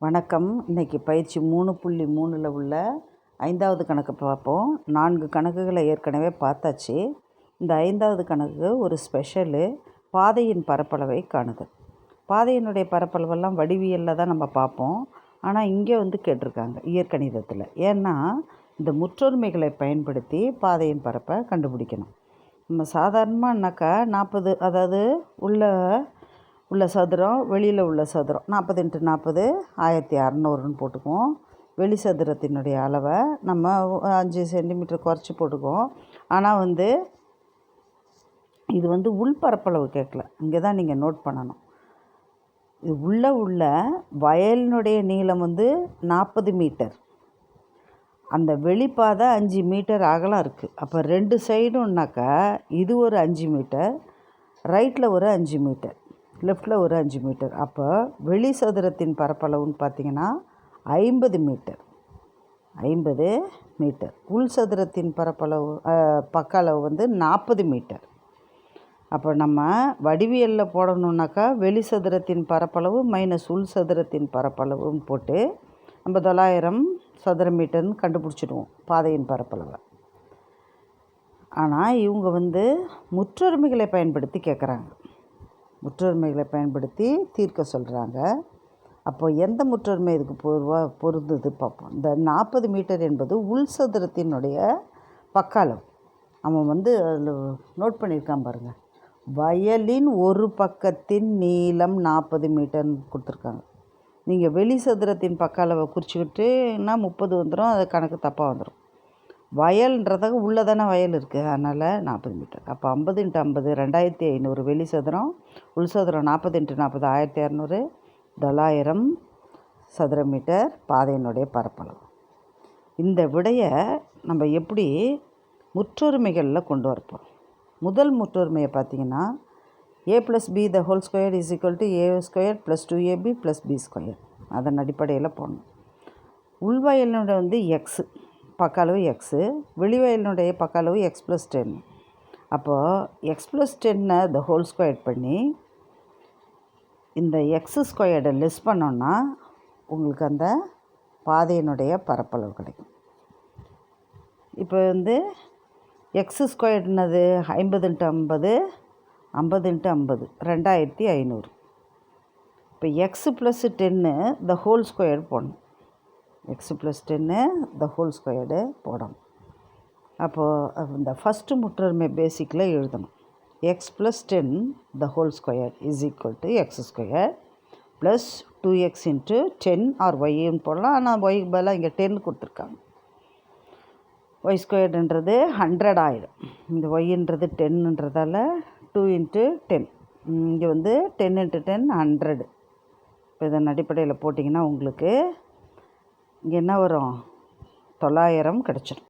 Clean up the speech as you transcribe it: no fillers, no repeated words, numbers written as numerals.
வணக்கம். இன்றைக்கி பயிற்சி 3.3ல் உள்ள 5வது கணக்கு பார்ப்போம். 4 கணக்குகளை ஏற்கனவே பார்த்தாச்சு. இந்த 5வது கணக்கு ஒரு ஸ்பெஷலு. பாதையின் பரப்பளவை காணுதல். பாதையினுடைய பரப்பளவெல்லாம் வடிவியலில் தான் நம்ம பார்ப்போம். ஆனால் இங்கே கேட்டிருக்காங்க இயற்கணிதத்தில். ஏன்னா இந்த முற்றொருமைகளை பயன்படுத்தி பாதையின் பரப்பை கண்டுபிடிக்கணும். நம்ம சாதாரணமானாக்கா 40, அதாவது உள்ள சதுரம், வெளியில் உள்ள சதுரம் 40 × 40 1600ன்னு போட்டுக்குவோம். வெளி சதுரத்தினுடைய அளவை நம்ம 5 சென்டிமீட்டர் குறைச்சி போட்டுக்குவோம். ஆனால் இது உள்பரப்பளவு கேட்கல. இங்கே தான் நீங்கள் நோட் பண்ணணும். இது உள்ள வயலினுடைய நீளம் 40 மீட்டர். அந்த வெளிப்பாதை 5 மீட்டர் அகலம் இருக்குது. அப்போ 2 சைடும்னாக்கா இது ஒரு 5 மீட்டர், ரைட்டில் ஒரு 5 மீட்டர், லெஃப்டில் ஒரு 5 மீட்டர். அப்போ வெளி சதுரத்தின் பரப்பளவுன்னு பார்த்திங்கன்னா 50 மீட்டர். 50 மீட்டர். உள் சதுரத்தின் பரப்பளவு பக்க அளவு 40 மீட்டர். அப்போ நம்ம வடிவியலில் போடணுன்னாக்கா வெளி சதுரத்தின் பரப்பளவு மைனஸ் உள் சதுரத்தின் பரப்பளவுன்னு போட்டு நம்ம 900 சதுர மீட்டர்னு கண்டுபிடிச்சிடுவோம் பாதையின் பரப்பளவை. ஆனால் இவங்க முற்றொருமைகளை பயன்படுத்தி கேட்குறாங்க. முற்றொருமைகளை பயன்படுத்தி தீர்க்க சொல்கிறாங்க. அப்போ எந்த முற்றொருமை இதுக்கு பொருந்தது பார்ப்போம். இந்த 40 மீட்டர் என்பது உள் சதுரத்தினுடைய பக்க அளவு. அவன் அதில் நோட் பண்ணியிருக்கான் பாருங்கள். வயலின் ஒரு பக்கத்தின் நீளம் 40 மீட்டர்னு கொடுத்துருக்காங்க. நீங்கள் வெளி சதுரத்தின் பக்க அளவை குறிச்சிக்கிட்டுன்னா 30 வந்துடும். அது கணக்கு தப்பாக வந்துடும். வயல்ன்றதாக உள்ளே தானே வயல் இருக்குது, அதனால் 40 மீட்டர். அப்போ 50 × 50 2500 வெளி சதுரம், உள் சதுரம் 40 × 40 1600, 900 சதுர மீட்டர் பாதையினுடைய பரப்பளவு. இந்த விடையை நம்ம எப்படி முற்றொருமைகளில் கொண்டு வரப்போம். முதல் முற்றொருமையை பார்த்திங்கன்னா a + b ² = a² + 2ab + b². அதன் அடிப்படையில் போடணும். உள்வயலினுடைய எக்ஸு பக்க அளவு எக்ஸு, வெளிவயலினுடைய பக்க அளவு x + 10. அப்போது x + 10 the whole square பண்ணி இந்த x² லெஸ் பண்ணோன்னா உங்களுக்கு அந்த பாதையினுடைய பரப்பளவு கிடைக்கும். இப்போ x² என்னது 50 × 50 50 × 50 2500. இப்போ x + 10 the whole square போடணும். x + 10 the whole square போடணும். அப்போது இந்த ஃபஸ்ட்டு முற்றொருமை பேசிக்கில் எழுதணும். x + 10 the whole square = x² + 2x × 10 or yன்னு போடலாம். ஆனால் y பதிலாக இங்கே 10 கொடுத்துருக்காங்க. y²ன்றது 100 ஆயிடும். இந்த yன்றது 10ன்றதால 2 × 10. இங்கே 10 × 10 100. இப்போ இதன் அடிப்படையில் போட்டிங்கன்னா உங்களுக்கு இங்கே என்ன வரும்? 900 கிடச்சிடும்.